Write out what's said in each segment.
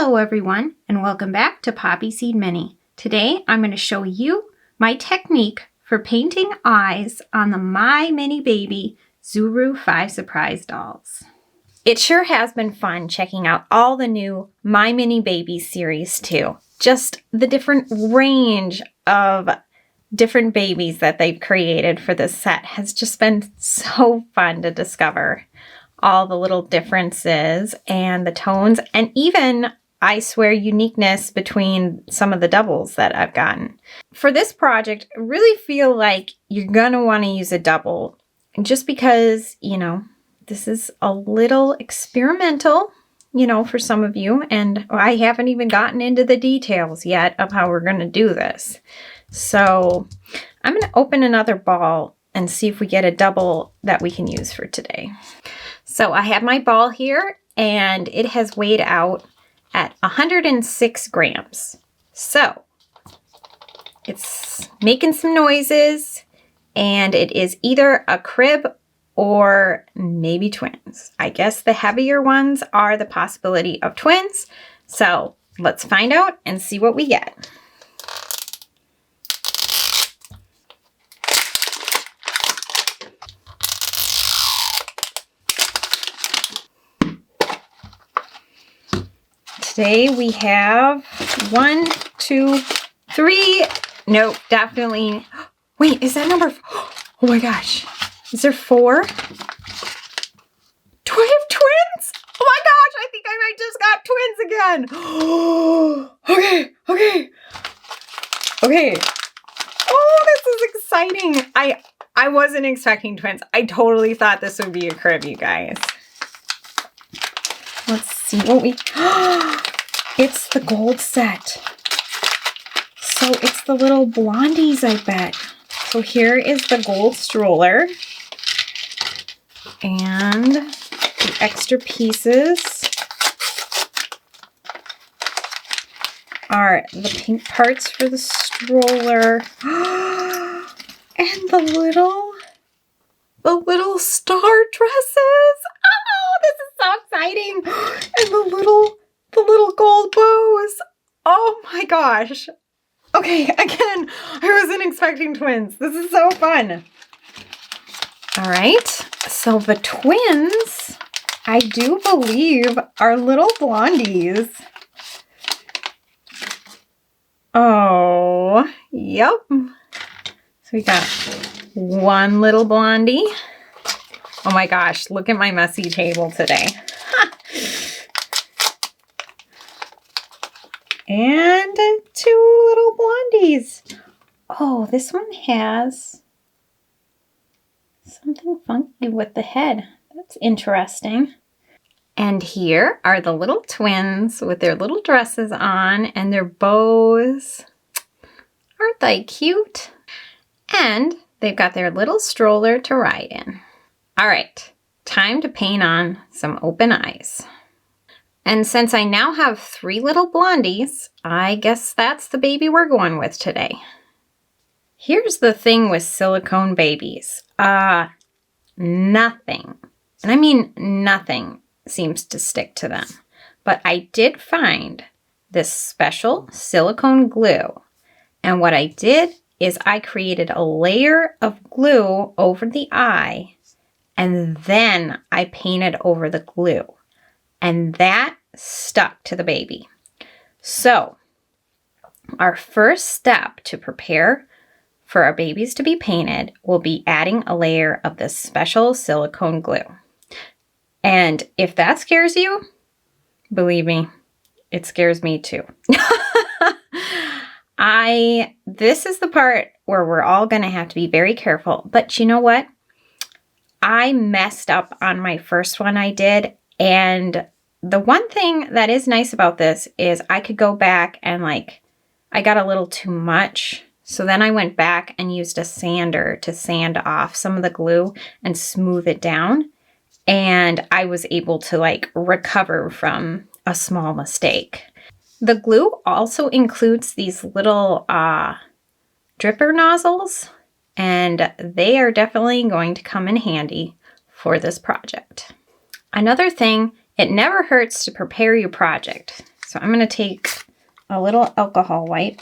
Hello everyone, and welcome back to Poppy Seed Mini. Today I'm going to show you my technique for painting eyes on the My Mini Baby Zuru 5 Surprise Dolls. It sure has been fun checking out all the new My Mini Baby series too. Just the different range of different babies that they've created for this set has just been so fun to discover. All the little differences and the tones, and even, I swear, uniqueness between some of the doubles that I've gotten. For this project, I really feel like you're gonna want to use a double just because, this is a little experimental, for some of you, and I haven't even gotten into the details yet of how we're gonna do this. So I'm gonna open another ball and see if we get a double that we can use for today. So I have my ball here, and it has weighed out at 106 grams. So it's making some noises, and it is either a crib or maybe twins. I guess the heavier ones are the possibility of twins. So let's find out and see what we get. Today we have 1, 2, 3. Nope, definitely. Wait, is that number? Oh my gosh. Is there 4? Do I have twins? Oh my gosh, I think I might just got twins again. Okay. Oh, this is exciting. I wasn't expecting twins. I totally thought this would be a crib, you guys. Let's see what we... It's the gold set. So it's the little blondies, I bet. So here is the gold stroller. And the extra pieces are the pink parts for the stroller. And the little star dresses. Oh, this is so exciting. And the little gold bows. Oh my gosh. Okay, again, I wasn't expecting twins. This is so fun. All right, so the twins, I do believe, are little blondies. Oh, yep. So we got one little blondie. Oh my gosh, look at my messy table today. And 2 little blondies. Oh, this one has something funky with the head. That's interesting. And here are the little twins with their little dresses on and their bows. Aren't they cute? And they've got their little stroller to ride in. All right, time to paint on some open eyes. And since I now have 3 little blondies, I guess that's the baby we're going with today. Here's the thing with silicone babies. Nothing, and I mean nothing, seems to stick to them. But I did find this special silicone glue. And what I did is I created a layer of glue over the eye, and then I painted over the glue. And that stuck to the baby. So our first step to prepare for our babies to be painted will be adding a layer of this special silicone glue. And if that scares you, believe me, it scares me too. This is the part where we're all going to have to be very careful. But you know what? I messed up on my first one I did, and the one thing that is nice about this is I could go back and I got a little too much. So then I went back and used a sander to sand off some of the glue and smooth it down. And I was able to recover from a small mistake. The glue also includes these little dripper nozzles, and they are definitely going to come in handy for this project. Another thing, it never hurts to prepare your project. So I'm going to take a little alcohol wipe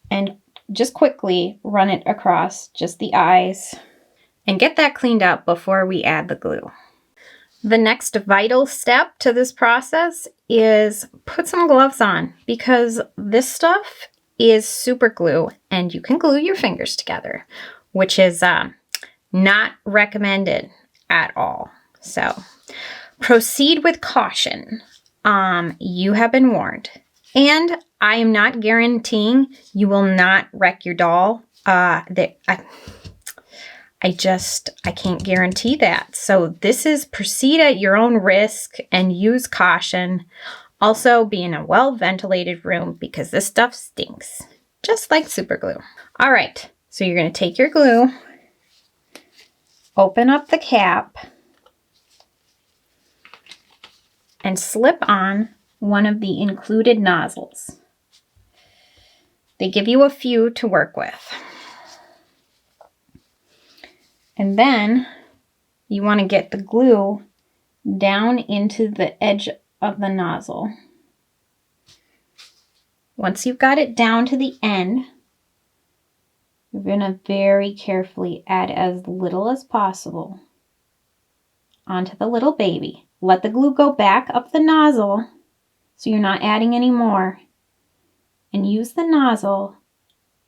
and just quickly run it across just the eyes and get that cleaned up before we add the glue. The next vital step to this process is put some gloves on, because this stuff is super glue and you can glue your fingers together, which is not recommended at all. So proceed with caution. You have been warned. And I am not guaranteeing you will not wreck your doll. I can't guarantee that. So this is proceed at your own risk and use caution. Also be in a well-ventilated room because this stuff stinks, just like super glue. All right, so you're going to take your glue, open up the cap, and slip on one of the included nozzles. They give you a few to work with. And then you want to get the glue down into the edge of the nozzle. Once you've got it down to the end, you're going to very carefully add as little as possible onto the little baby. Let the glue go back up the nozzle so you're not adding any more. And use the nozzle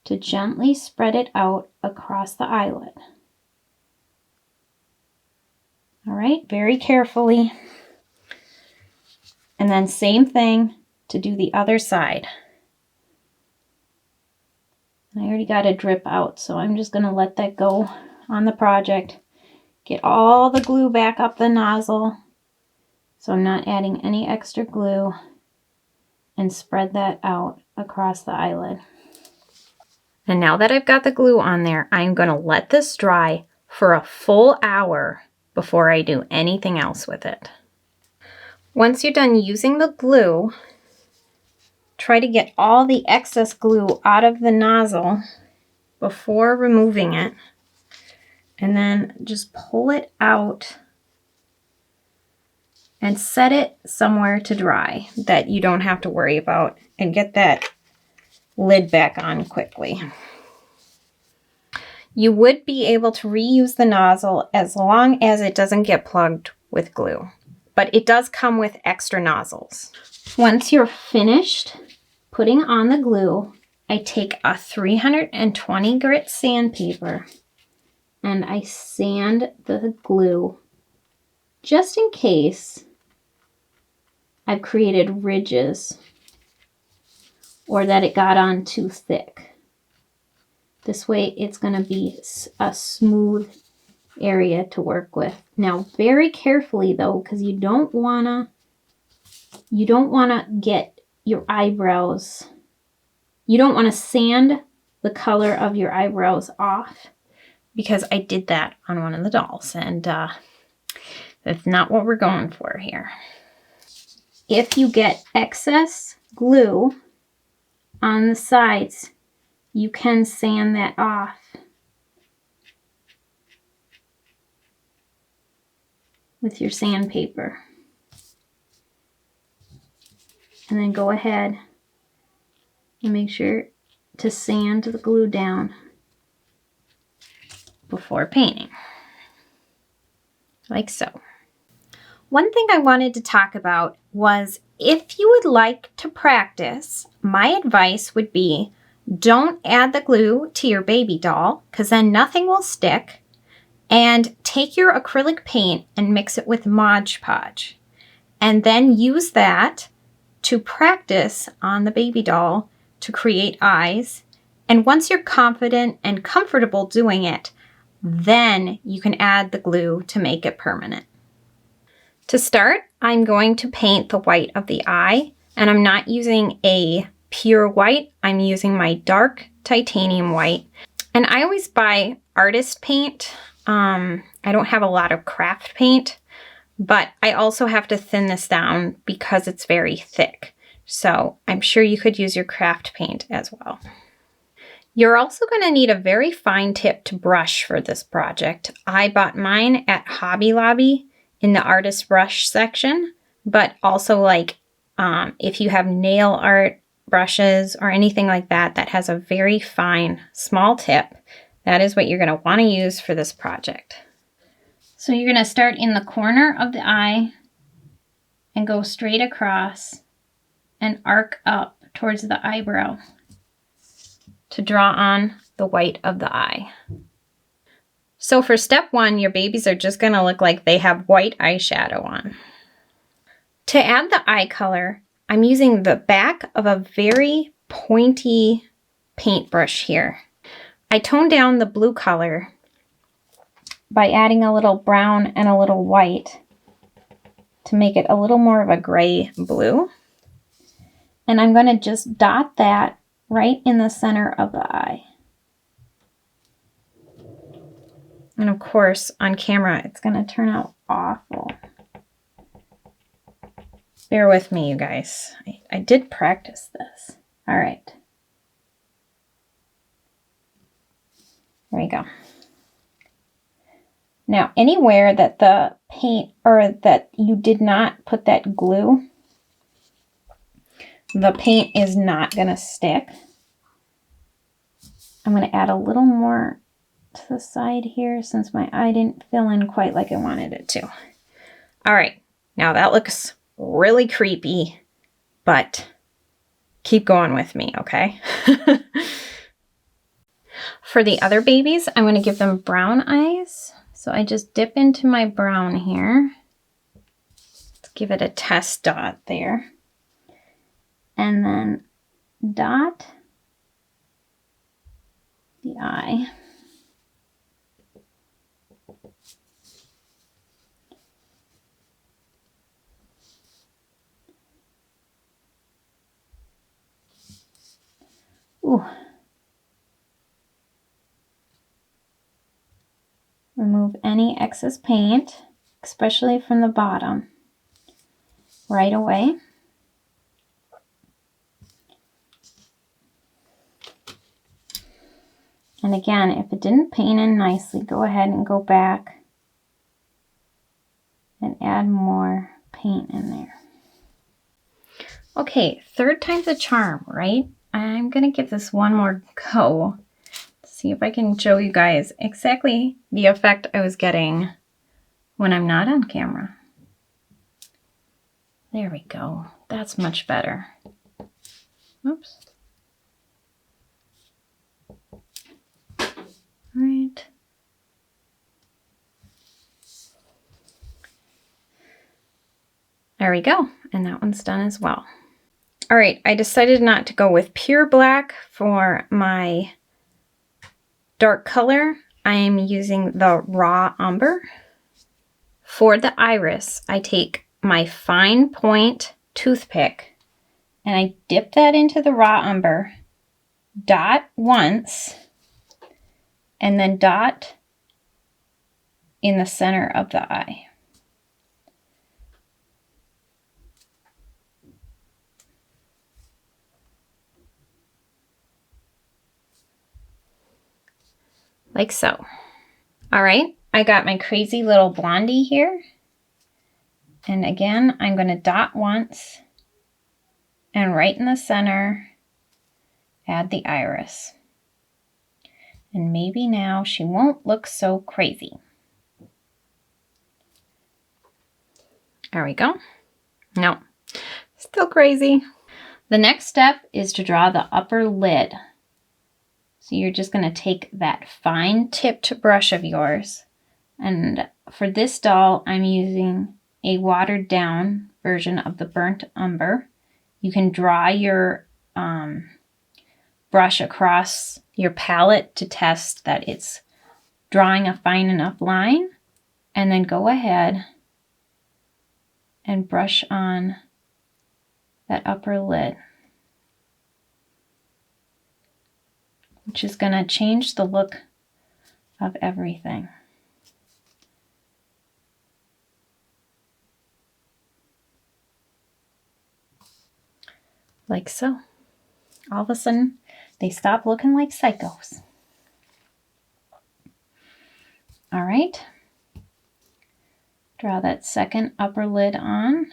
to gently spread it out across the eyelet. All right, very carefully. And then same thing to do the other side. And I already got a drip out, so I'm just going to let that go on the project. Get all the glue back up the nozzle, so I'm not adding any extra glue, and spread that out across the eyelid. And now that I've got the glue on there, I'm going to let this dry for a full hour before I do anything else with it. Once you're done using the glue, try to get all the excess glue out of the nozzle before removing it, and then just pull it out and set it somewhere to dry that you don't have to worry about, and get that lid back on quickly. You would be able to reuse the nozzle as long as it doesn't get plugged with glue, but it does come with extra nozzles. Once you're finished putting on the glue, I take a 320 grit sandpaper and I sand the glue just in case I've created ridges or that it got on too thick. This way it's going to be a smooth area to work with. Now very carefully though, because you don't want to get your eyebrows, you don't want to sand the color of your eyebrows off, because I did that on one of the dolls, and that's not what we're going for here. If you get excess glue on the sides, you can sand that off with your sandpaper. And then go ahead and make sure to sand the glue down before painting, like so. One thing I wanted to talk about was, if you would like to practice, my advice would be, don't add the glue to your baby doll, because then nothing will stick, and take your acrylic paint and mix it with Mod Podge, and then use that to practice on the baby doll to create eyes. And once you're confident and comfortable doing it, then you can add the glue to make it permanent. To start, I'm going to paint the white of the eye, and I'm not using a pure white. I'm using my dark titanium white. And I always buy artist paint. I don't have a lot of craft paint, but I also have to thin this down because it's very thick. So I'm sure you could use your craft paint as well. You're also going to need a very fine tipped brush for this project. I bought mine at Hobby Lobby. in the artist brush section, but also like if you have nail art brushes or anything like that that has a very fine small tip, that is what you're going to want to use for this project. So you're going to start in the corner of the eye and go straight across and arc up towards the eyebrow to draw on the white of the eye. So for step one, your babies are just going to look like they have white eyeshadow on. To add the eye color, I'm using the back of a very pointy paintbrush here. I toned down the blue color by adding a little brown and a little white to make it a little more of a gray blue. And I'm going to just dot that right in the center of the eye. And of course, on camera, it's going to turn out awful. Bear with me, you guys. I did practice this. All right. There we go. Now, anywhere that the paint or that you did not put that glue, the paint is not going to stick. I'm going to add a little more to the side here since my eye didn't fill in quite like I wanted it to. All right, now that looks really creepy, but keep going with me, okay? For the other babies, I'm going to give them brown eyes. So I just dip into my brown here. Let's give it a test dot there. And then dot the eye. Ooh. Remove any excess paint, especially from the bottom, right away. And again, if it didn't paint in nicely, go ahead and go back and add more paint in there. Okay, third time's a charm, right? I'm gonna give this one more go. See if I can show you guys exactly the effect I was getting when I'm not on camera. There we go. That's much better. Oops. All right. There we go. And that one's done as well. All right, I decided not to go with pure black for my dark color. I am using the raw umber. For the iris, I take my fine point toothpick and I dip that into the raw umber, dot once, and then dot in the center of the eye. Like so. All right, I got my crazy little blondie here. And again, I'm going to dot once and right in the center, add the iris. And maybe now she won't look so crazy. There we go. No, still crazy. The next step is to draw the upper lid. So you're just going to take that fine tipped brush of yours. And for this doll, I'm using a watered down version of the burnt umber. You can draw your brush across your palette to test that it's drawing a fine enough line. And then go ahead and brush on that upper lid, which is going to change the look of everything. Like so. All of a sudden, they stop looking like psychos. All right. Draw that second upper lid on.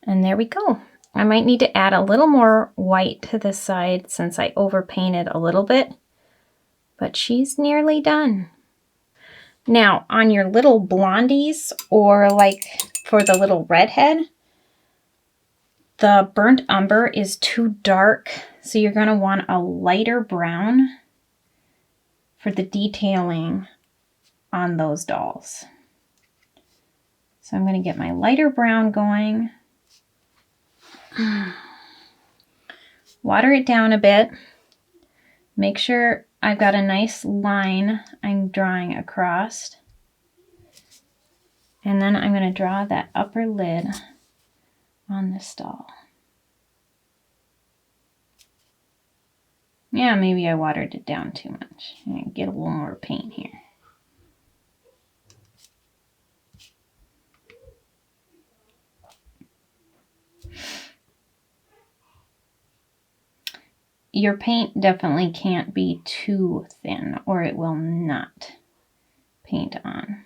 And there we go. I might need to add a little more white to this side since I overpainted a little bit, but she's nearly done. Now on your little blondies, or like for the little redhead, the burnt umber is too dark, so you're going to want a lighter brown for the detailing on those dolls. So I'm going to get my lighter brown going. Water it down a bit. Make sure I've got a nice line I'm drawing across. And then I'm going to draw that upper lid on this doll. Yeah, maybe I watered it down too much. Get a little more paint here. Your paint definitely can't be too thin or it will not paint on.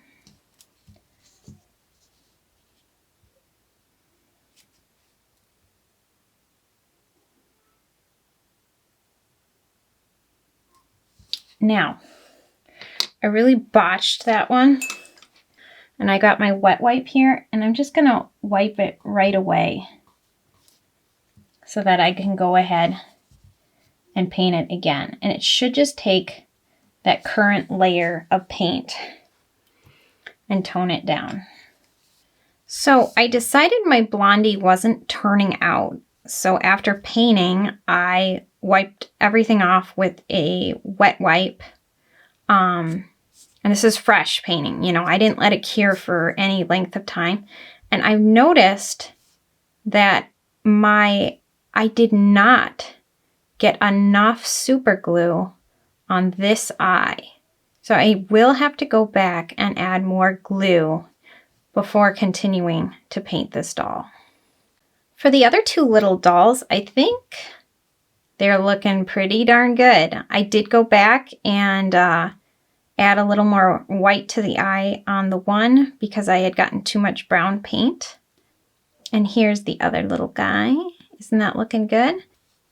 Now, I really botched that one, and I got my wet wipe here, and I'm just gonna wipe it right away so that I can go ahead and paint it again. And it should just take that current layer of paint and tone it down. So I decided my blondie wasn't turning out. So after painting, I wiped everything off with a wet wipe. And this is fresh painting, you know, I didn't let it cure for any length of time. And I've noticed that I did not get enough super glue on this eye. So I will have to go back and add more glue before continuing to paint this doll. For the other two little dolls, I think they're looking pretty darn good. I did go back and add a little more white to the eye on the one because I had gotten too much brown paint. And here's the other little guy. Isn't that looking good?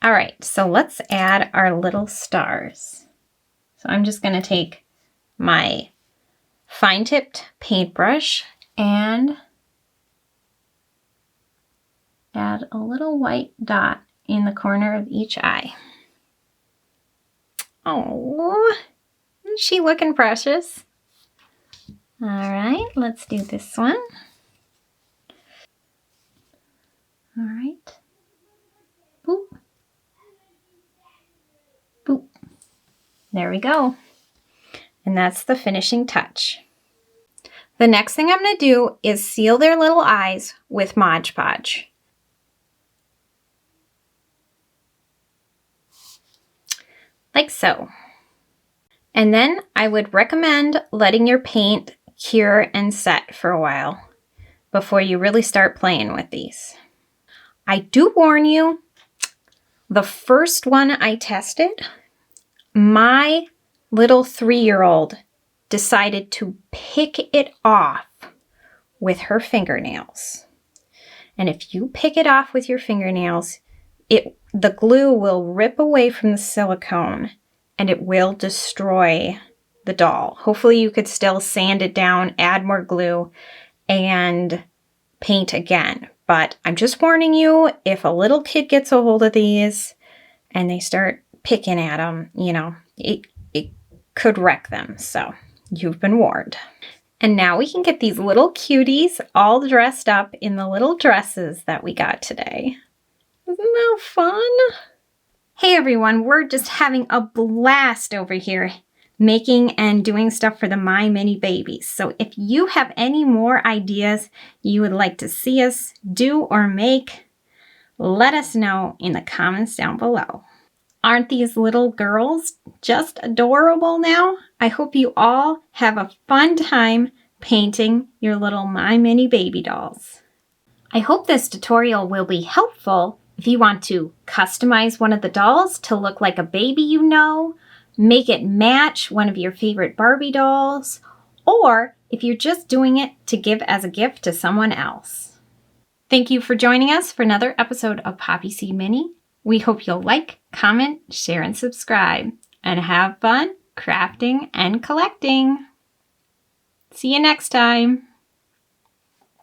All right, so let's add our little stars. So I'm just gonna take my fine-tipped paintbrush and add a little white dot in the corner of each eye. Oh, isn't she looking precious? All right, let's do this one. All right. Boop. Boop. There we go. And that's the finishing touch. The next thing I'm going to do is seal their little eyes with Mod Podge. Like so. And then I would recommend letting your paint cure and set for a while before you really start playing with these. I do warn you, the first one I tested, my little 3-year-old decided to pick it off with her fingernails. And if you pick it off with your fingernails, the glue will rip away from the silicone and it will destroy the doll. Hopefully you could still sand it down, add more glue, and paint again. But I'm just warning you, if a little kid gets a hold of these and they start picking at them, you know, it could wreck them. So you've been warned. And now we can get these little cuties all dressed up in the little dresses that we got today. Isn't that fun? Hey everyone, we're just having a blast over here making and doing stuff for the My Mini Babies. So if you have any more ideas you would like to see us do or make, let us know in the comments down below. Aren't these little girls just adorable now? I hope you all have a fun time painting your little My Mini Baby dolls. I hope this tutorial will be helpful if you want to customize one of the dolls to look like a baby you know, make it match one of your favorite Barbie dolls, or if you're just doing it to give as a gift to someone else. Thank you for joining us for another episode of Poppy Seed Mini. We hope you'll like, comment, share, and subscribe, and have fun crafting and collecting. See you next time.